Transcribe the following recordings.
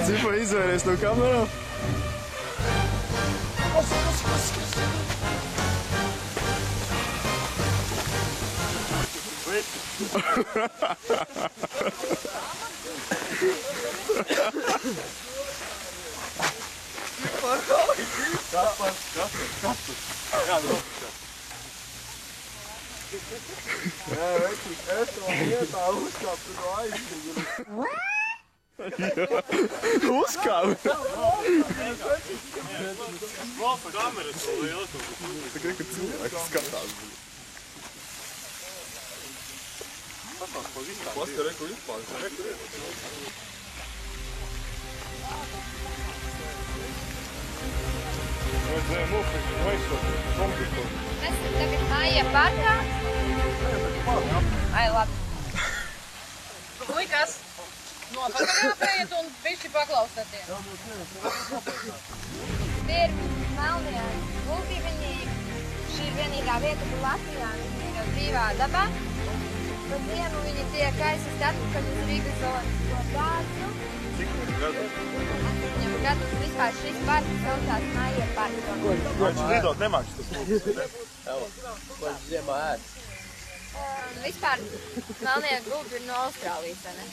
Zipa izvēries no kamerām. Jā, vecīt, es to vietā uzkāpu no aizmuguri. Uzkāpu? Valpa kameras vēl lielas. Tā kā cilvēks skatās. Paska, reku izpārs. Vajadzēja nopirkt maisot, kompikot. Mēs esam tagad Maija parkā. Ai, labi. Puikas, nofotografējiet un bišķi paklausieties. Tie ir melnie gulbi, šī ir vienīgā vieta, kur Latvijā viņi ir brīvā dabā. Pa dienu viņi tiek aizvest atpakaļ uz Rīgas zooloģisko dārzu. Cik gadus? 8 gadus vispār šis parks saucās Maija parks. Viņš lidot nemāks tas lūks, ne? Ko viņš ziemā ēd? Vispār melnie gulbi ir no Austrālijas, vai ne?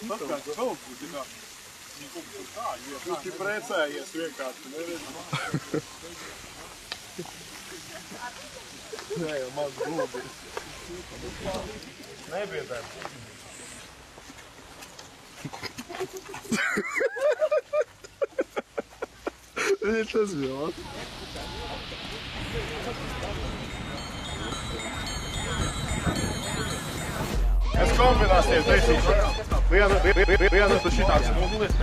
Tas kāds vēl būtu, kā. Tu precējies vienkārši, neredzi. Nē, jau maz gulbi. Nebiedēm. Viņa tas bija. Es kombinācijas taisīšu. Viena tu šitāks noglis.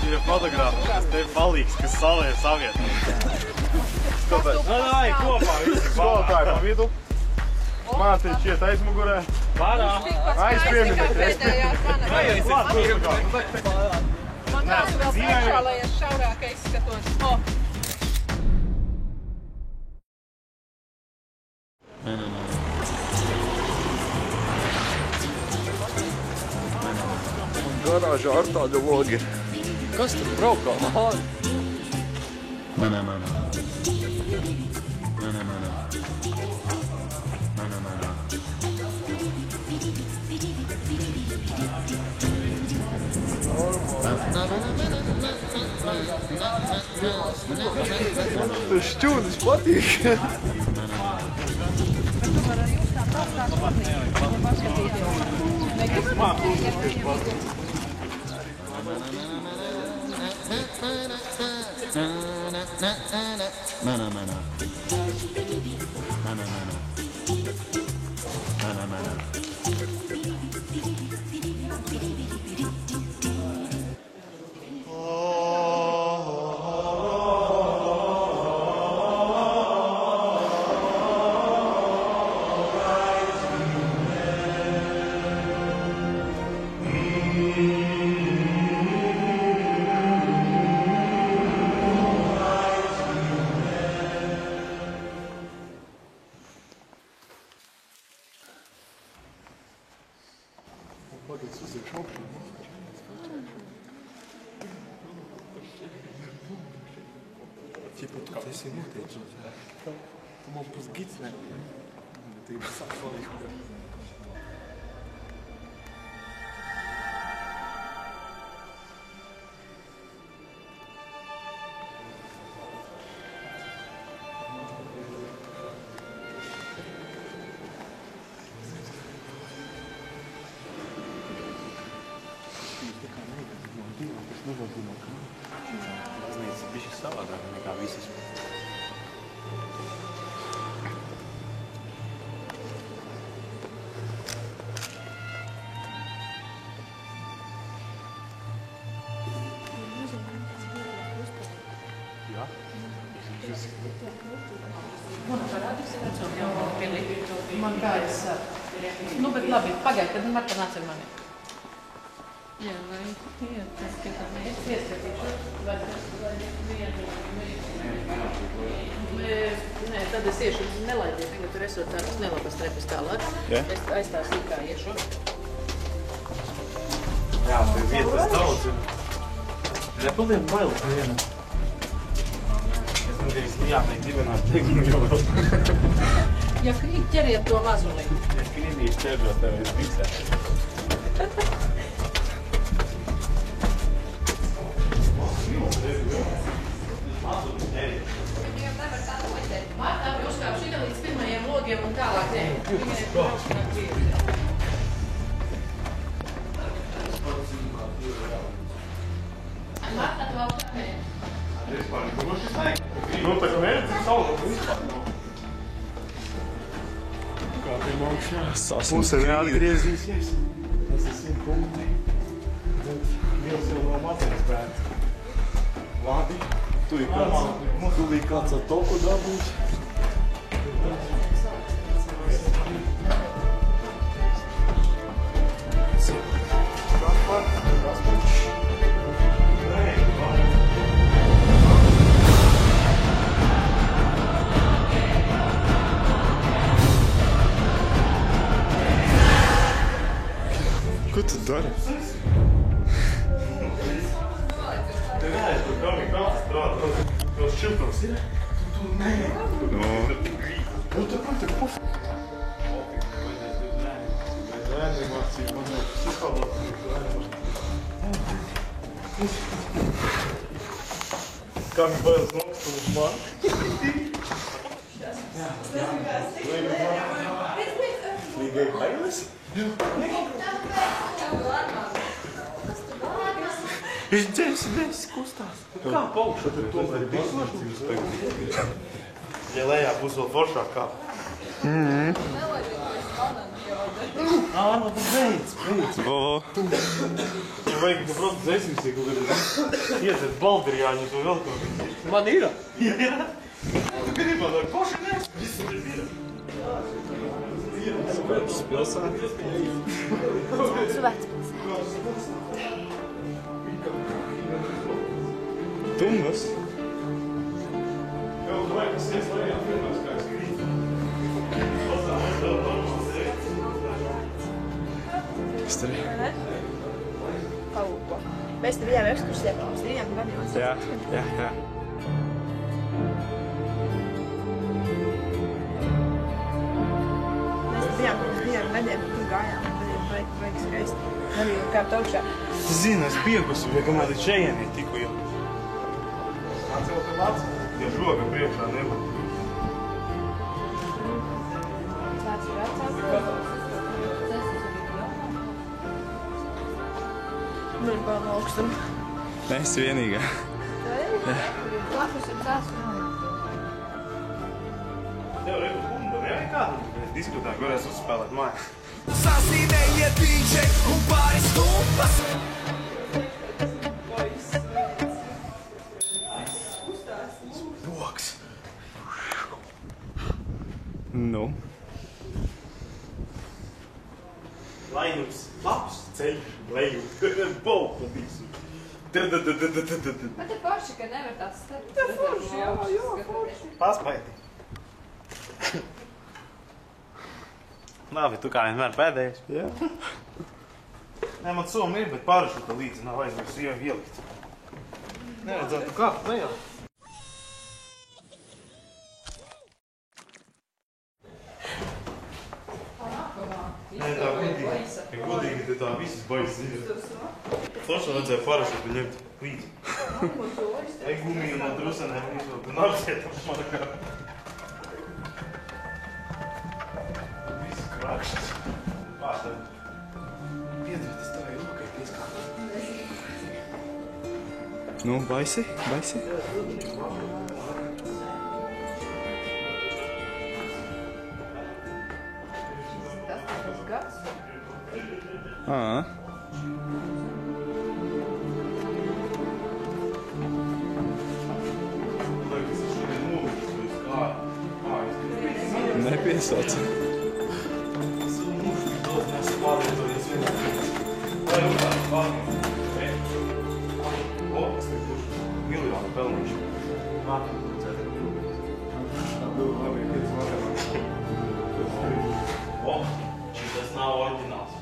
Šī ir fotogrāfa, kas te palīgs, kas salē saviet. Vai, kopā visi skolotāji pa vidu. Mācīt šiet aizmugurē. Aizpiemini. Man kāds vēl priekšā, lai es šaurāk izskatos. Garāžā ar tādu logi. Kas tur braukā? Tas šķūnis patīk. Tas ir noteikts. Tu man pus gids, ne? Tu ir sākvalīgi. Bišķi savādāk nekā visas. vecuma jau pilī. Man kājas sāp. Nu, bet labi, pagaid, tad Marta nāc ar mani. Jā, vai ieskatām, es ieskatīšu. Vai vienu. Nē, tad es iešu, nelaidies, jo tur esot tādas nelabas trepas tālāk. Es aizstās kā iešu. Jā, tur vietas daudz. Nepaliek bail viena. Es nedrīkst jāmeik dibināt teikumu jau vēl. Ja krīt, ķeriet to mazulī. Ja krītīs ķerot, tev es fiksētu. Martā uzkāp šitā līdz pirmajiem logiem un tālāk nē. Viņai braukšanā griezt. Martā tu vēl kāpē. Nu, tā kā mērķi, cik saulē vispār. Kā pie augšā. Mums ir jāatgriezīsies. Tas ir 100 punkti. Bet Dievs jau nav mazais bērns. Labi. Tūlīt kāds ar toku dabūs. Ko tu dari? Tos šiltums ir? Tu nē. No. Tu puf. Reanimācija man ir psiholoģija. Kā mi bailes nokstu uz mani? Līgai bailes? Viņš dzēs kustās. Kā paukšā, tad tomēr ir disošības spēks. Ja lejā būs vēl foršāk kā. Nu tu beidz. Ja vajag, tu просто dzēsīs, ja kaut kādā iedzēt baldirjāņus vai vēl kaut kā. Man ir? Jā. Tu gribā, lai poši nes, viss ir vira. Svētas pilsētas. Svētas. Tungas. Jau vajag, kas ies lejā, pirmās kā es grību. Kas tur ir? Palūko. Mēs te bijām ekskursijā pirms 2 gadiem. Jā. Mēs te bijām pirms 2 gadiem, tur gājām. Vajag skaisti. Arī kāpt augšā. Tu zini, es biegusi, ja kamēr līdz šejienī tiku jau. Atcēl te lāc, ja žoga priekšā nevar. Tāds ir vecās. Man ir bail no augstuma. Es vienīgā. Lakus ir tās. Tev reku bumba, jā, kādu? Mēs diskutējam, varēs uzspēlēt mājās. Sasīnēja DJ un pāris stūpas. Boks. Nu. Lainums, labs ceļš, leju, bolku visu. Bet te forši, ka nevar tās starp. Te forši, jā, forši. Paspēti. Labi, tu kā vienmēr pēdējais. Jā. Nē, man soma ir, bet parašuta līdzi nav aizmirst jau ielikt. Neredzētu kā, lejā. Nē, tā godīgi, te tā visas baigas ir. Foršā vajadzēja parašutu ņemt līdzi. Ai gumiju no drusenēm izvēl, tu nāksiet apšmakā. Viss krākšas. Pārstāv. Piedrietas tavai rokai pieskāpā. Nu, baisi? Tas gads. Ā. nesauc. Savu mušu tik daudz nesapārvietojies vienā. Vai runāt, pārmīt. O, es tik būšu miljonu pelnīšu. O, šitas nav oriģināls.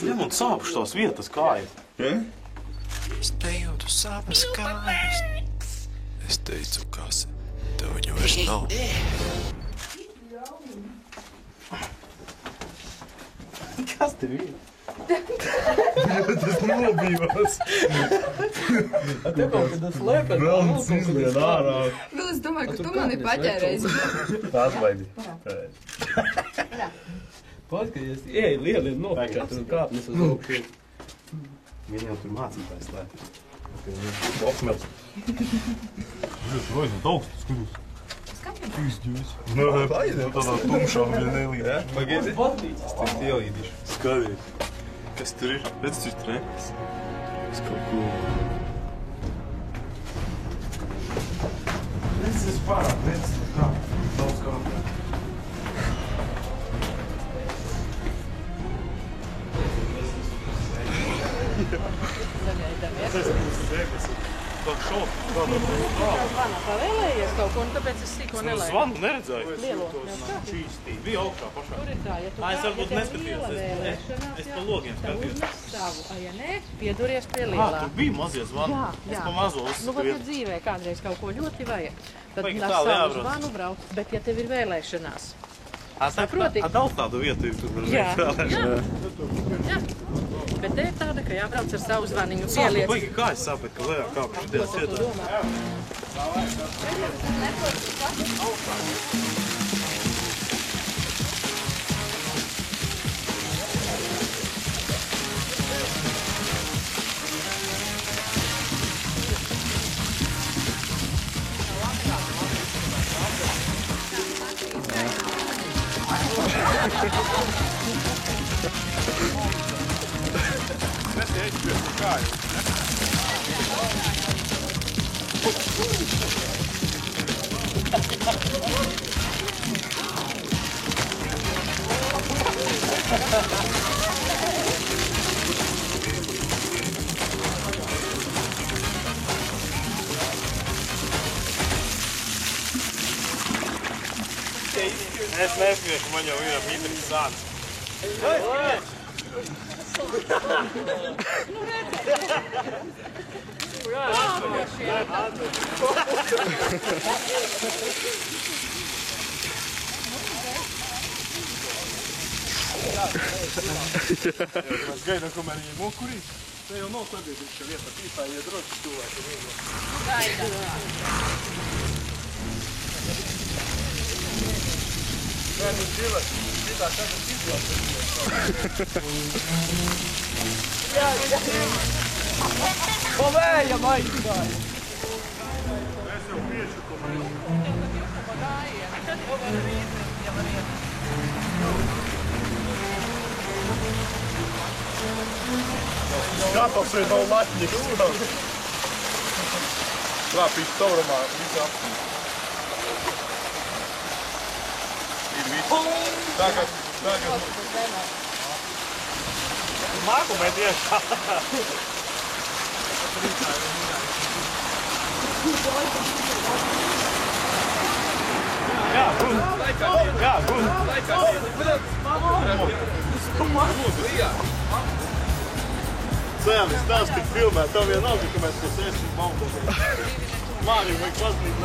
Ņem un sāpuši tās vietas kājas. Es nejūtu sāpes kājas. Es teicu, kas tev viņu vairs nav. Kas tev ir? Tas nobījās. Tev kaut kad tas lēpēt. Brauns izlien ārā. Nu, es domāju, ka tu mani paķērēsi. Tās vaidi. Paskaties, ej, lieliem nopakaļ un kāpnes uz augšu. Viņa jau tur mācītājs lēt. Okmels. Jūs rozināt augstu skatus. Izģjūs. Nu, tādā tumšā viņa nelīdz. Pagaidi. Es tev ielīdīšu. Skaties. Kas tur ir? Redz, tur ir trekas. Es kaut ko... Redz, es pārāk, redz, kā. Daudz kā. Zagaidāmies. Es būs zēkas. Tā šaup. Kādā Vanā pavēlējies kaut ko, un tāpēc es sīko nelaidu. zvanu neredzēju. Lielo, neuzkāpju? Čīstī. Bija augšā pašā. Tur ir tā, ja tu Es varbūt tev neskatījos. liela vēlēšanās, Es jā, pa logiem tad skatījos. uznes savu, a ja nē, pieduries pie lielā. Tur bija mazie zvani. Jā, Es jā. pa mazo Nu, uzskatu bet ja vietu. dzīvē kādreiz kaut ko ļoti vajag, tad Vajag ar tālu savu jābrauc. zvanu brauc. Bet ja tev ir vēlēšanās, Saproti? Daudz tādu vietu ir tur. jā, jā. Bet te ir tāda, ka jābrauc ar savu zvaniņu Sāku pieliec. baigi kājas sāpēt, ka lejā kāpšu Ko dienas tu ietā. domā? Es nesmiešu, man jau ir mitris sāns. Mēs gaidām, kamēr viņi nokurīs. Te jau nav sabiedriska vieta, tīpā iet droši cilvēki. Nē, nu dzīvē, šitā kādas izglābtas. Pavēja, maigāja! Es jau piešu, ko man Skatos ir nav latņiks. Trāpīs taurumā, visu apsīt. Ir viss. Tagad. Māku met iekšā. Jā, gun. Jā, gun. Cēlis, tās tik filmē, tev vienalga, ka mēs to sēsim baldu. Māriju vajag paznīt,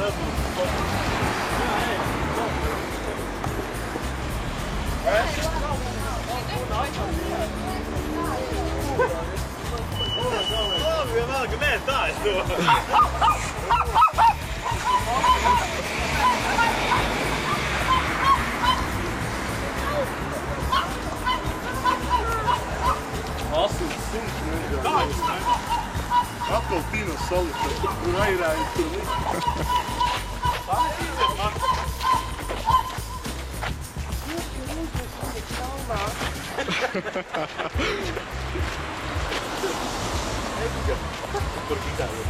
vienalga, nē, tā es domāju. Asins suns nezinu. Kā jūs ne? Atkal Tīnas salikta. Tur airājas tur visu. Tā ir man. Tur gitāri.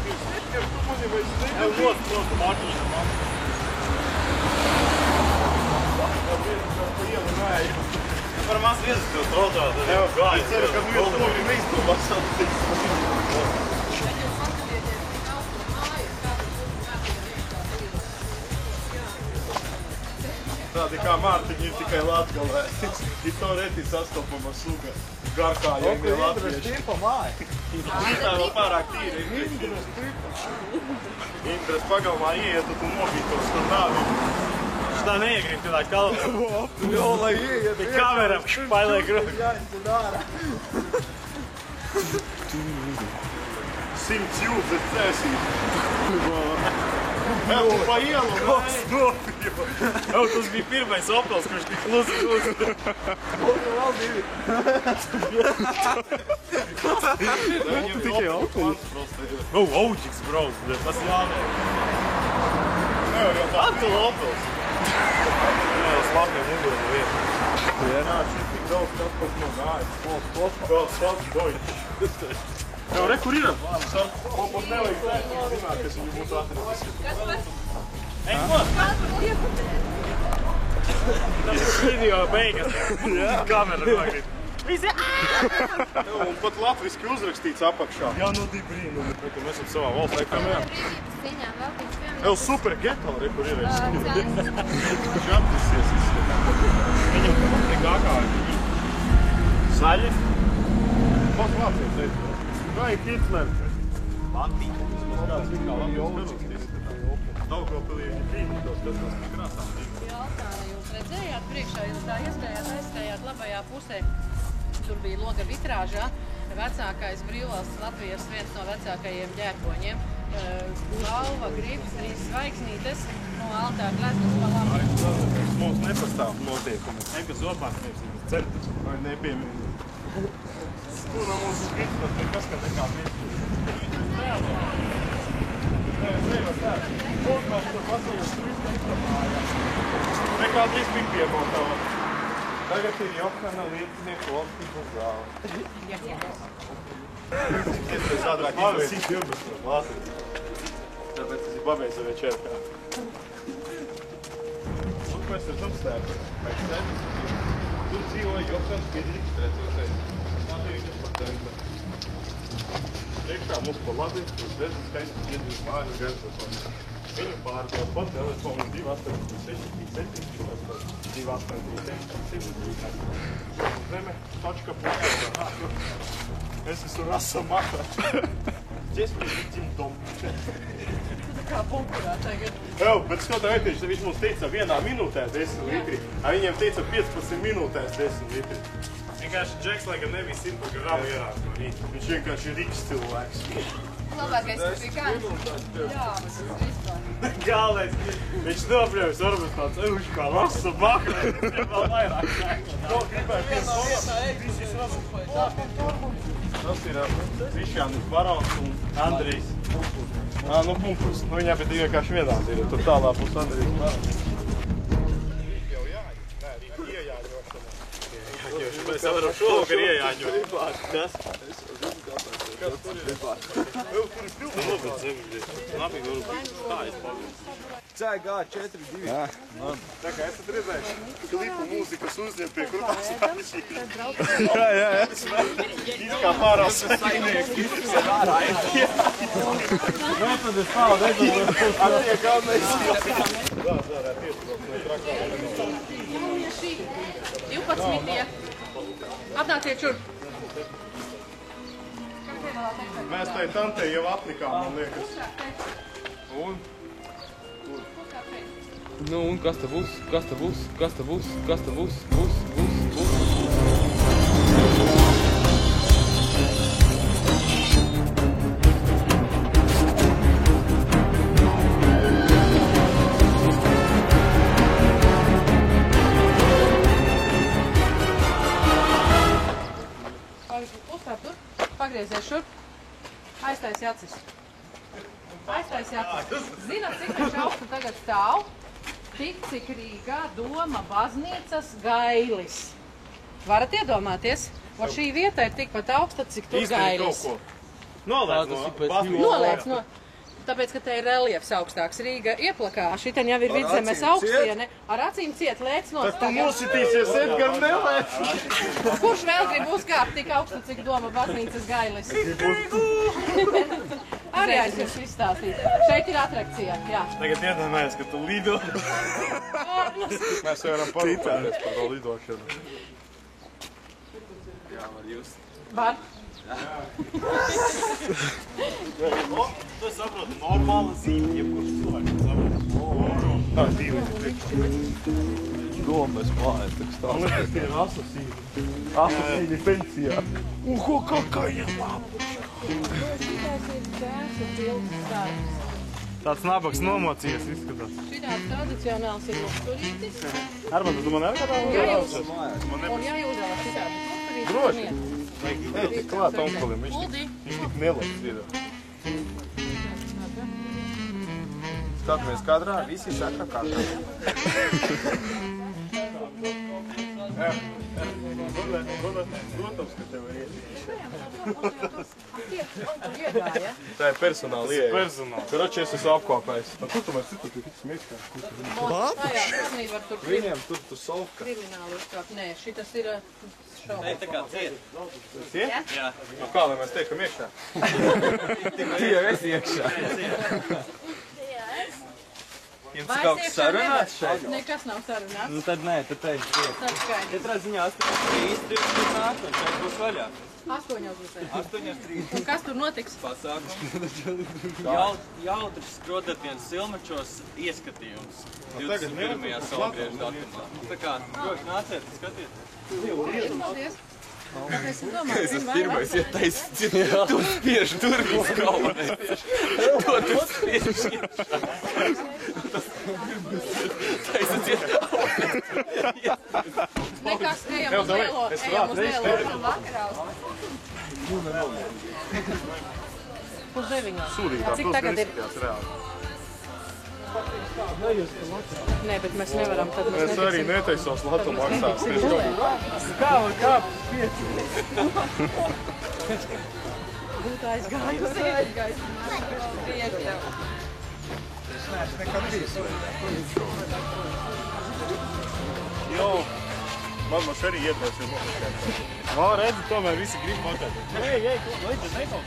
Tu mani vai zini? Ev nost maķīša. Par maz viezas tev traucāt. Es ceru, ka tu neizdomās. Tādi kā Mārtiņi ir tikai Latgalē. Ir to reti sastopama suga. Garkā, ja ir latvieši. Tā vēl pārāk tīra. Indras pagalmā ieiet, tu nobītos, tur nāvi. Šitā neiegrib tādā kalpā. Jo, lai ieiet. Kamera pailē grūti. Jāizcid ārā. 100 jūdzes cēsīt. Ev, tu pa ielu, kāds nopīva. Ev, tas bija pirmais Opels, kurš tik klusi. Vēl divi. Viņam tikai Opels. Auģiks, bro, tas jānē. Nevar jau tā. Antula Opels. Nē, uz lapiem mugurā vieta. Jā, šeit tik daudz kas kaut no gājas. Vēl svats Deutsch. Jau, re, kur ir? Opos nevajag zināt, kas viņu būtu atradis. Ej, ko? Tas ir video beigas. Kamera nokrīt. Visi un pat latviski uzrakstīts apakšā. Jā, no dibrīnu. Mēs esam savā valstī. Ev, super geto, re, kur ir. Žaptisies izskatā. Viņam tik ākā. Saļi. Pats Vācijas teica. Vai Hitler? Latvija. Kāds ir kā Latvijas karalists izskatā. Daugavpilī viņi brīnītos, kas tas tik krāsām. Altāra jūs redzējāt priekšā, jūs tā iestājāt labajā pusē. Tur bija loga vitrāžā. Vecākais brīvvalsts Latvijas viens no vecākajiem ģērboņiem. Galva, gribs, 3 zvaigznītes no altāra gleznas pa labi. Mums nepastāv notiekumi. Eka zobāk neapsīgas certas. Vai nepiemīni. Tur mums skritas nekas, ka nekā mērķis. Podmās tur pasaules turista iztamājā. Nekā drīz bija piemontava. Tagad ir Johana Lietnieku optiku zāle. Es ādrāk izvēju. Tāpēc tas ir pabeidz večerkā. Lūk, mēs redzam stēpu. Tur dzīvoja Johans Piedriks treceļais. Priekšā mums pa labi, uz redzes skaisti iedzīves mājas gaisotā. Viņu pārdod pa telefonu 283-283-283-283. Zeme, točka pusēdā. Es esmu Rasa Maka. Здесь мы видим дом. Kā bunkurā tagad. Ev, bet skatā vērtīši, viņš mums teica 1 minūtē 10 litri, a viņiem teica 15 minūtēs 10 litri. Vienkārši Džeks, laikam, nebija 100 gramu ierāk no rīta. Viņš vienkārši ir riks cilvēks. Labākais, kas bija kāds. Jā, bet tas vispār. Galvenais, viņš nopļaujas, varbūt tāds, viņš kā Rasa Maka, vēl vairāk nāk. Ko gribēja Tas ir Krišjānis Barons un Andrijs. Nu, Pumpurs. Nu, viņā bet vienkārši vienādi ir. Tur tālā būs Andrijs Barons. Jau jāņem. Nē, iejāņošana. Mēs varam šovakar iejāņot. Kas? Kas tur ir? Tur ir pilnīgi. Nobēc zemļi. Labi, varu tā izpagūt. CG42. Tā kā esat redzējuši klipu mūzikas uzņem pie krutās mašīnas. Jā. It kā pārās saimnieki. Nē, tad es tādu redzēju. Ar tie galvenais. Zārā, Jaunieši, 12. Atnāciet šur. Mēs tai tantei jau aplikām, man liekas. Un? Nu, un kas te būs? Kas te būs? Kas te būs? Kas te būs? Būs. Uzkāp tur, pagriezies šur. Aiztaisi acis. Zināt, cik viņš augstu tagad stāv? Tik, cik Rīgā Doma baznīcas Gailis. Varat iedomāties? Šī vieta ir tikpat augsta, cik tur Gailis. Nolēc no basmītes. Nolēc no. Tāpēc, ka te ir reliefs augstāks. Rīga ieplakā. Šitan jau ir Vidzemes augstiene. Ar acīm ciet lēc no. Tad tu mūsitīsies, Edgar, nelēc. Kurš vēl grib uzkāpt tik augstu, cik doma baznīcas gailis? Arī aizvirs izstāstīt. Šeit ir atrakcija, jā. Tagad iedomājies, ka tu lido. Mēs varam parūpēties par to lidošanu. Jā, var just. Var? Tu saproti, normāla zīme, jebkurš cilvēks saproti. Tā zīme. Domas mājas, tak stāsts. Man liekas, tie ir asasīni. Asasīni pensijā. Ko kakāja labu? Tāds nabaks nomocījies izskatās. Šitāds tradicionāls ir lukturītis. Armand, tu man arī kādā Un ja jūs vēl šitādi lukturītis. Droši. Ej, tik klāt onkulim, viņš tik nelaiks ir. Skatāmies kadrā, visi saka kadrā. Protams, ka tev ir Tā ir personāla ieeja. personāli. Karači, es esmu apkopējis. Kur tu mēs citu, tu tik smiekskā? Viņiem tur solka. Krimināli uzkāp. Nē, šitas ir šaubas. Tā kā ciet. Ciet? Jā. Nu kā, lai mēs tiekam iekšā? Tu jau esi iekšā. Jums kaut kas sarunāts šeit? Nekas nav sarunāts. Nu tad nē, tad teici ciet. Tas skaidrs. Katrā ziņā 8:30 nāk, un šeit būs vaļā. 8:30. 8:30 Un kas tur notiks? pasākums. Jautrs skrodatiens Silmačos ieskatījums. 21. saulgriežu datumā. Tā kā, droši nāciet, skatiet. Paldies. Tāpēc es domāju, Es esmu pirmais ietaisīts. Tu spiež durvis galvenais. To tu spiež iekšā. Taisat iet. nekas, ejam uz lielo. Ejam uz lielo. Vakarā. Uz 9. Sūdīgā, Cik tagad ir? reāli. Nē, bet mēs nevaram. Tad mēs Es arī netaisos latu maksās. būtu aizgājusi. Jo, man arī iedās, jo nokačēt. Nā, redzi, tomēr visi grib makāt. Ej, līdzi, nekaut.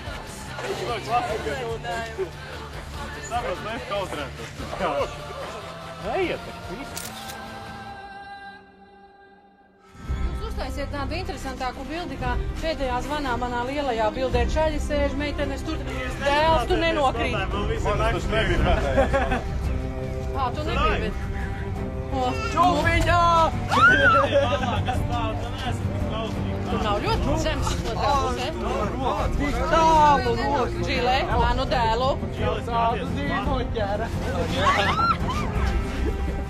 Saprot, mēs kautrētos. Ejiet, visi. Jūs uztaisiet tādu interesantāku bildi, kā pēdējā zvanā manā lielajā bildē. Čaļi sēž, meitenes tur, dēls tu nenokrīt. Man tas nebija pēdējais. Ā, tu nebija, bet... Čuviņā! Tur nav ļoti zems otrā pusē. Tālu roku. Džilē, nu dēlu.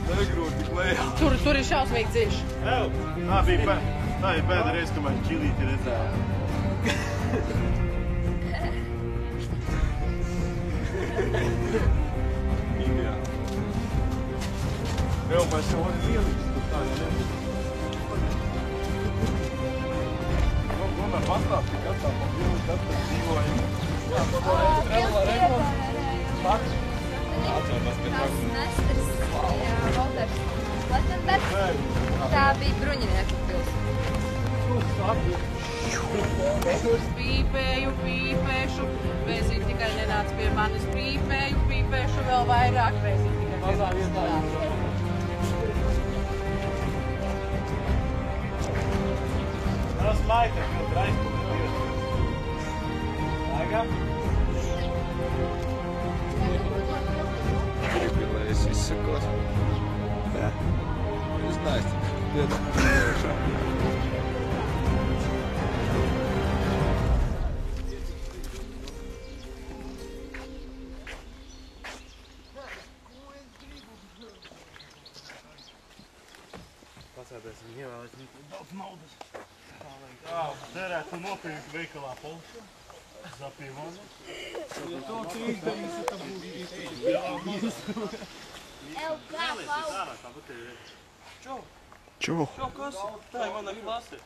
Negrūti tik lejā. Tur ir šausmīgi dziļš. Tā bija pēdējā reize, kad mēs ķilīti redzējām. Jau mēs jau varam ielikt, tur tā jau nebūs. Tomēr pastāstīt, kas tā pa bildi, kas tā dzīvojam. Jā, pa to remontu. Tas Nesters, Valters Letenbergs. Tā bija bruņinieku pils. Pīpēšu, vēzīt tikai nenāc pie manis. Pīpēšu vēl vairāk, vēzīt tikai pie manis nenāc. Tas laika, kad aizpūtīt. Laika? Gribi, lai es izsakos. Jā. Jūs neesat. Pasēdēsim ievēlēt daudz naudas. Jā, tērētu nopirkt veikalā polšu. Zapīvonu. Čo? Kas? Tā ir mana klase.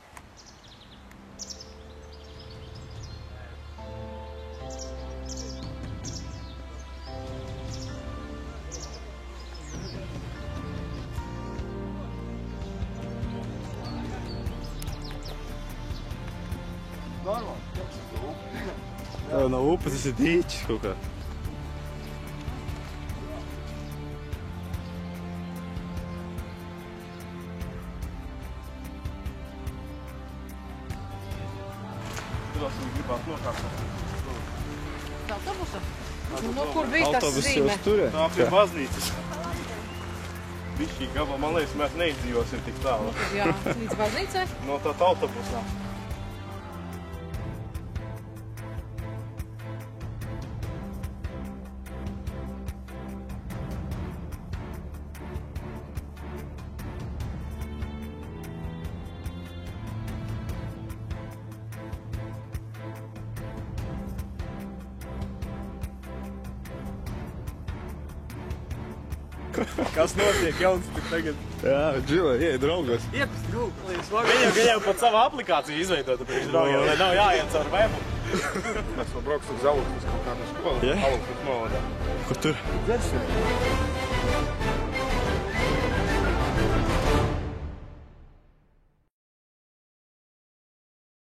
Tā nav upe, tas ir dīķis kaut kā. Tur viņi gribētu nokāpt. Tā autobusa? No kur bija tas zīme? Tā pie baznīcas. Višķī gabal, man liekas, mēs neizdzīvosim tik tālu. Jā, līdz baznīcai? No tā autobusā. Kas notiek jauns tik tagad? Jā, Džila, ieej draugos. Iepis draugs. Viņa jau pat savu aplikāciju izveidota priekš draugiem, lai nav jāiet caur webu. Mēs vēl brauksim uz Aluksnes kaut kādā skolā. Aluksnes novadā. Kur tur? Dzersim.